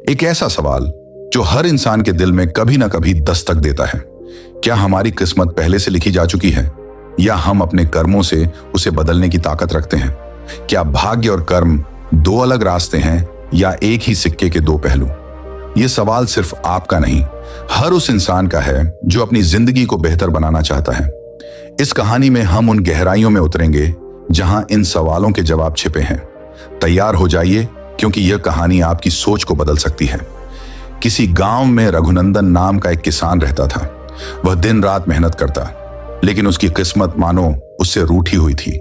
एक ऐसा सवाल जो हर इंसान के दिल में कभी ना कभी दस्तक देता है। क्या हमारी किस्मत पहले से लिखी जा चुकी है या हम अपने कर्मों से उसे बदलने की ताकत रखते हैं? क्या भाग्य और कर्म दो अलग रास्ते हैं या एक ही सिक्के के दो पहलू? यह सवाल सिर्फ आपका नहीं, हर उस इंसान का है जो अपनी जिंदगी को बेहतर बनाना चाहता है। इस कहानी में हम उन गहराइयों में उतरेंगे जहां इन सवालों के जवाब छिपे हैं। तैयार हो जाइए, क्योंकि यह कहानी आपकी सोच को बदल सकती है। किसी गांव में रघुनंदन नाम का एक किसान रहता था। वह दिन रात मेहनत करता, लेकिन उसकी किस्मत मानो उससे रूठी हुई थी।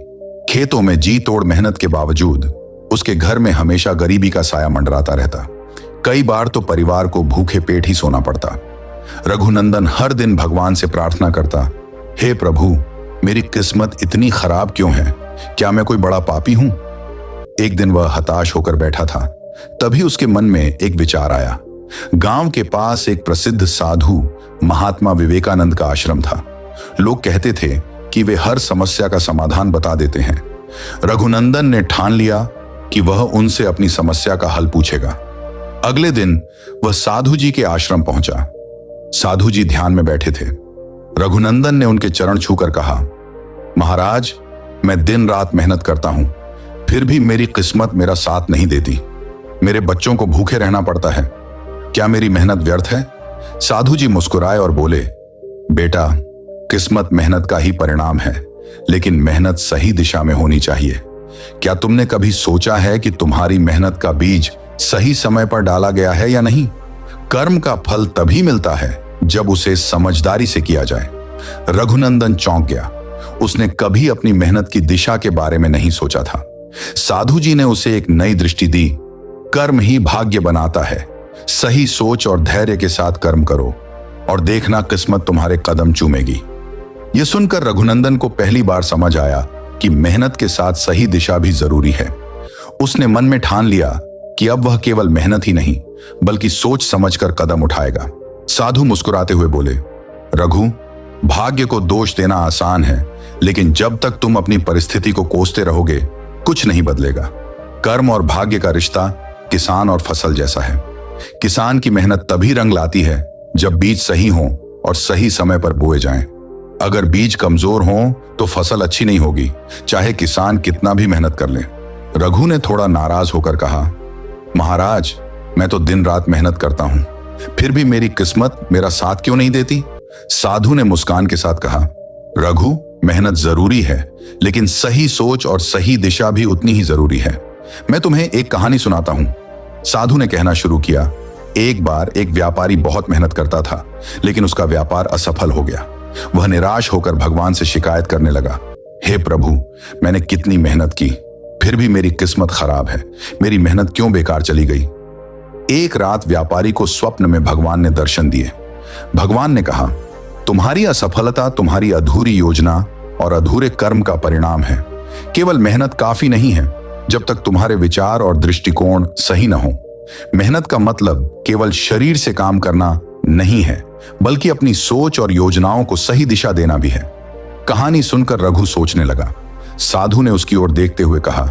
खेतों में जी तोड़ मेहनत के बावजूद उसके घर में हमेशा गरीबी का साया मंडराता रहता। कई बार तो परिवार को भूखे पेट ही सोना पड़ता। रघुनंदन हर दिन भगवान से प्रार्थना करता, हे प्रभु, मेरी किस्मत इतनी खराब क्यों है? क्या मैं कोई बड़ा पापी हूं? एक दिन वह हताश होकर बैठा था। तभी उसके मन में एक विचार आया। गांव के पास एक प्रसिद्ध साधु महात्मा विवेकानंद का आश्रम था। लोग कहते थे कि वे हर समस्या का समाधान बता देते हैं। रघुनंदन ने ठान लिया कि वह उनसे अपनी समस्या का हल पूछेगा। अगले दिन वह साधु जी के आश्रम पहुंचा। साधु जी ध्यान में बैठे थे। रघुनंदन ने उनके चरण छूकर कहा, महाराज, मैं दिन रात मेहनत करता हूं, फिर भी मेरी किस्मत मेरा साथ नहीं देती। मेरे बच्चों को भूखे रहना पड़ता है। क्या मेरी मेहनत व्यर्थ है? साधु जी मुस्कुराए और बोले, बेटा, किस्मत मेहनत का ही परिणाम है, लेकिन मेहनत सही दिशा में होनी चाहिए। क्या तुमने कभी सोचा है कि तुम्हारी मेहनत का बीज सही समय पर डाला गया है या नहीं? कर्म का फल तभी मिलता है जब उसे समझदारी से किया जाए। रघुनंदन चौंक गया। उसने कभी अपनी मेहनत की दिशा के बारे में नहीं सोचा था। साधु जी ने उसे एक नई दृष्टि दी। कर्म ही भाग्य बनाता है। सही सोच और धैर्य के साथ कर्म करो और देखना किस्मत तुम्हारे कदम चूमेगी। यह सुनकर रघुनंदन को पहली बार समझ आया कि मेहनत के साथ सही दिशा भी जरूरी है। उसने मन में ठान लिया कि अब वह केवल मेहनत ही नहीं, बल्कि सोच समझकर कदम उठाएगा। साधु मुस्कुराते हुए बोले, रघु, भाग्य को दोष देना आसान है, लेकिन जब तक तुम अपनी परिस्थिति को कोसते रहोगे, कुछ नहीं बदलेगा। कर्म और भाग्य का रिश्ता किसान और फसल जैसा है। किसान की मेहनत तभी रंग लाती है जब बीज सही हो और सही समय पर बोए जाएं। अगर बीज कमजोर हो तो फसल अच्छी नहीं होगी, चाहे किसान कितना भी मेहनत कर ले। रघु ने थोड़ा नाराज होकर कहा, महाराज, मैं तो दिन रात मेहनत करता हूं, फिर भी मेरी किस्मत मेरा साथ क्यों नहीं देती? साधु ने मुस्कान के साथ कहा, रघु, मेहनत जरूरी है, लेकिन सही सोच और सही दिशा भी उतनी ही जरूरी है। मैं तुम्हें एक कहानी सुनाता हूं। साधु ने कहना शुरू किया, एक बार एक व्यापारी बहुत मेहनत करता था, लेकिन उसका व्यापार असफल हो गया। वह निराश होकर भगवान से शिकायत करने लगा, हे प्रभु, मैंने कितनी मेहनत की, फिर भी मेरी किस्मत खराब है। मेरी मेहनत क्यों बेकार चली गई? एक रात व्यापारी को स्वप्न में भगवान ने दर्शन दिए। भगवान ने कहा, तुम्हारी असफलता तुम्हारी अधूरी योजना और अधूरे कर्म का परिणाम है। केवल मेहनत काफी नहीं है जब तक तुम्हारे विचार और दृष्टिकोण सही न हो। मेहनत का मतलब केवल शरीर से काम करना नहीं है, बल्कि अपनी सोच और योजनाओं को सही दिशा देना भी है। कहानी सुनकर रघु सोचने लगा। साधु ने उसकी ओर देखते हुए कहा,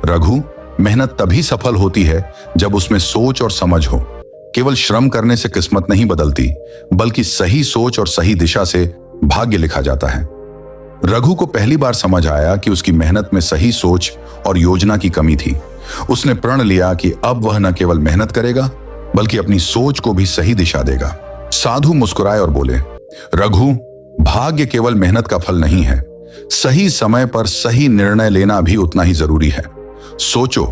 रघु, मेहनत तभी सफल होती है जब उसमें सोच और समझ हो। केवल श्रम करने से किस्मत नहीं बदलती, बल्कि सही सोच और सही दिशा से भाग्य लिखा जाता है। रघु को पहली बार समझ आया कि उसकी मेहनत में सही सोच और योजना की कमी थी। उसने प्रण लिया कि अब वह न केवल मेहनत करेगा, बल्कि अपनी सोच को भी सही दिशा देगा। साधु मुस्कुराए और बोले, रघु, भाग्य केवल मेहनत का फल नहीं है। सही समय पर सही निर्णय लेना भी उतना ही जरूरी है। सोचो,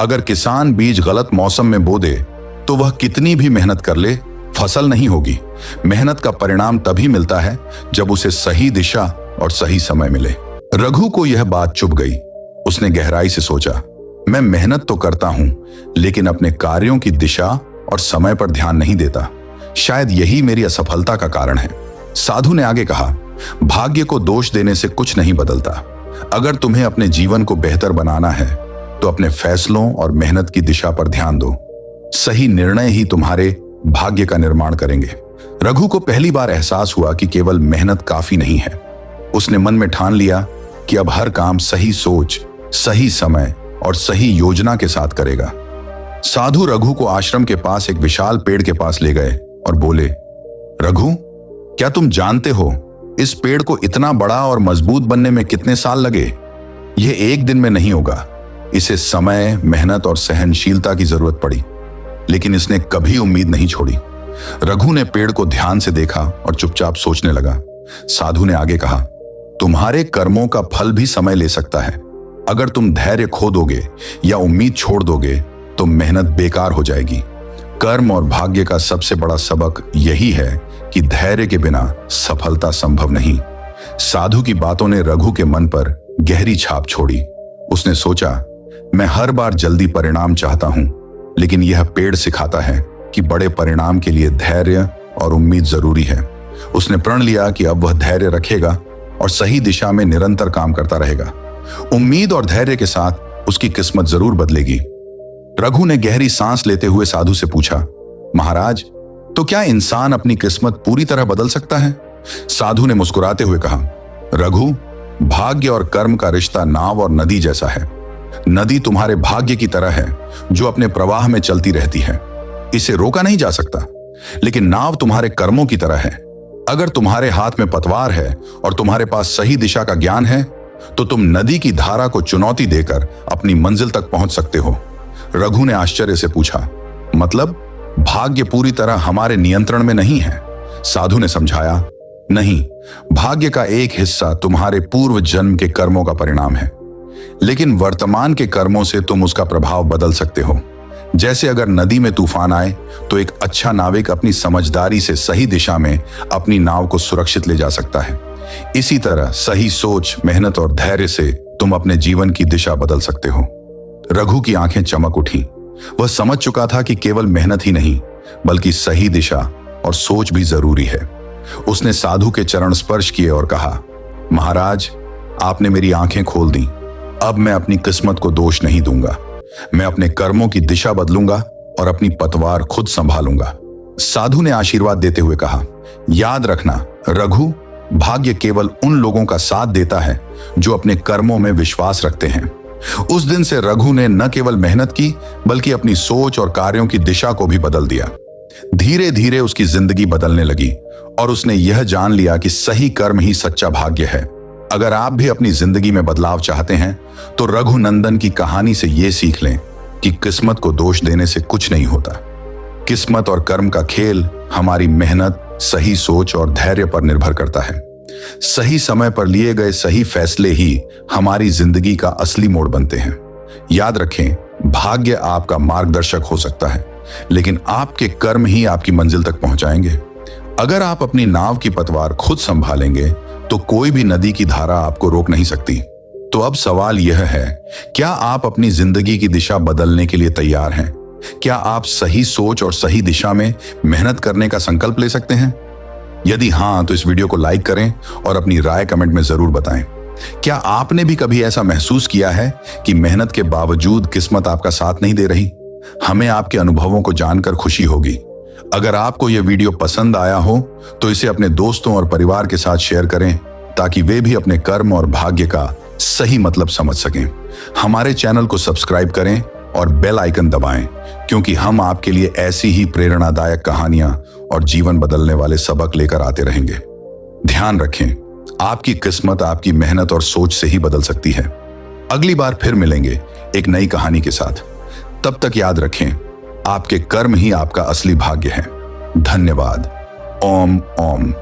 अगर किसान बीज गलत मौसम में बो दे तो वह कितनी भी मेहनत कर ले, फसल नहीं होगी। मेहनत का परिणाम तभी मिलता है जब उसे सही दिशा और सही समय मिले। रघु को यह बात चुभ गई। उसने गहराई से सोचा, मैं मेहनत तो करता हूं, लेकिन अपने कार्यों की दिशा और समय पर ध्यान नहीं देता। शायद यही मेरी असफलता का कारण है। साधु ने आगे कहा, भाग्य को दोष देने से कुछ नहीं बदलता। अगर तुम्हें अपने जीवन को बेहतर बनाना है तो अपने फैसलों और मेहनत की दिशा पर ध्यान दो। सही निर्णय ही तुम्हारे भाग्य का निर्माण करेंगे। रघु को पहली बार एहसास हुआ कि केवल मेहनत काफी नहीं है। उसने मन में ठान लिया कि अब हर काम सही सोच, सही समय और सही योजना के साथ करेगा। साधु रघु को आश्रम के पास एक विशाल पेड़ के पास ले गए और बोले, रघु, क्या तुम जानते हो इस पेड़ को इतना बड़ा और मजबूत बनने में कितने साल लगे? यह एक दिन में नहीं होगा। इसे समय, मेहनत और सहनशीलता की जरूरत पड़ी, लेकिन इसने कभी उम्मीद नहीं छोड़ी। रघु ने पेड़ को ध्यान से देखा और चुपचाप सोचने लगा। साधु ने आगे कहा, तुम्हारे कर्मों का फल भी समय ले सकता है। अगर तुम धैर्य खो दोगे या उम्मीद छोड़ दोगे तो मेहनत बेकार हो जाएगी। कर्म और भाग्य का सबसे बड़ा सबक यही है कि धैर्य के बिना सफलता संभव नहीं। साधु की बातों ने रघु के मन पर गहरी छाप छोड़ी। उसने सोचा, मैं हर बार जल्दी परिणाम चाहता हूं, लेकिन यह पेड़ सिखाता है कि बड़े परिणाम के लिए धैर्य और उम्मीद जरूरी है। उसने प्रण लिया कि अब वह धैर्य रखेगा और सही दिशा में निरंतर काम करता रहेगा। उम्मीद और धैर्य के साथ उसकी किस्मत जरूर बदलेगी। रघु ने गहरी सांस लेते हुए साधु से पूछा, महाराज, तो क्या इंसान अपनी किस्मत पूरी तरह बदल सकता है? साधु ने मुस्कुराते हुए कहा, रघु, भाग्य और कर्म का रिश्ता नाव और नदी जैसा है। नदी तुम्हारे भाग्य की तरह है जो अपने प्रवाह में चलती रहती है। इसे रोका नहीं जा सकता। लेकिन नाव तुम्हारे कर्मों की तरह है। अगर तुम्हारे हाथ में पतवार है और तुम्हारे पास सही दिशा का ज्ञान है तो तुम नदी की धारा को चुनौती देकर अपनी मंजिल तक पहुंच सकते हो। रघु ने आश्चर्य से पूछा, मतलब भाग्य पूरी तरह हमारे नियंत्रण में नहीं है? साधु ने समझाया, नहीं, भाग्य का एक हिस्सा तुम्हारे पूर्व जन्म के कर्मों का परिणाम है, लेकिन वर्तमान के कर्मों से तुम उसका प्रभाव बदल सकते हो। जैसे अगर नदी में तूफान आए तो एक अच्छा नाविक अपनी समझदारी से सही दिशा में अपनी नाव को सुरक्षित ले जा सकता है। इसी तरह सही सोच, मेहनत और धैर्य से तुम अपने जीवन की दिशा बदल सकते हो। रघु की आंखें चमक उठी। वह समझ चुका था कि केवल मेहनत ही नहीं, बल्कि सही दिशा और सोच भी जरूरी है। उसने साधु के चरण स्पर्श किए और कहा, महाराज, आपने मेरी आंखें खोल दी। अब मैं अपनी किस्मत को दोष नहीं दूंगा। मैं अपने कर्मों की दिशा बदलूंगा और अपनी पतवार खुद संभालूंगा। साधु ने आशीर्वाद देते हुए कहा, याद रखना रघु, भाग्य केवल उन लोगों का साथ देता है जो अपने कर्मों में विश्वास रखते हैं। उस दिन से रघु ने न केवल मेहनत की, बल्कि अपनी सोच और कार्यों की दिशा को भी बदल दिया। धीरे धीरे उसकी जिंदगी बदलने लगी और उसने यह जान लिया कि सही कर्म ही सच्चा भाग्य है। अगर आप भी अपनी जिंदगी में बदलाव चाहते हैं तो रघुनंदन की कहानी से यह सीख लें कि किस्मत को दोष देने से कुछ नहीं होता। किस्मत और कर्म का खेल हमारी मेहनत, सही सोच और धैर्य पर निर्भर करता है। सही समय पर लिए गए सही फैसले ही हमारी जिंदगी का असली मोड़ बनते हैं। याद रखें, भाग्य आपका मार्गदर्शक हो सकता है, लेकिन आपके कर्म ही आपकी मंजिल तक पहुंचाएंगे। अगर आप अपनी नाव की पतवार खुद संभालेंगे तो कोई भी नदी की धारा आपको रोक नहीं सकती। तो अब सवाल यह है, क्या आप अपनी जिंदगी की दिशा बदलने के लिए तैयार हैं? क्या आप सही सोच और सही दिशा में मेहनत करने का संकल्प ले सकते हैं? यदि हां, तो इस वीडियो को लाइक करें और अपनी राय कमेंट में जरूर बताएं। क्या आपने भी कभी ऐसा महसूस किया है कि मेहनत के बावजूद किस्मत आपका साथ नहीं दे रही? हमें आपके अनुभवों को जानकर खुशी होगी। अगर आपको यह वीडियो पसंद आया हो तो इसे अपने दोस्तों और परिवार के साथ शेयर करें, ताकि वे भी अपने कर्म और भाग्य का सही मतलब समझ सकें। हमारे चैनल को सब्सक्राइब करें और बेल आइकन दबाएं, क्योंकि हम आपके लिए ऐसी ही प्रेरणादायक कहानियां और जीवन बदलने वाले सबक लेकर आते रहेंगे। ध्यान रखें, आपकी किस्मत आपकी मेहनत और सोच से ही बदल सकती है। अगली बार फिर मिलेंगे एक नई कहानी के साथ। तब तक याद रखें, आपके कर्म ही आपका असली भाग्य है। धन्यवाद। ओम ओम।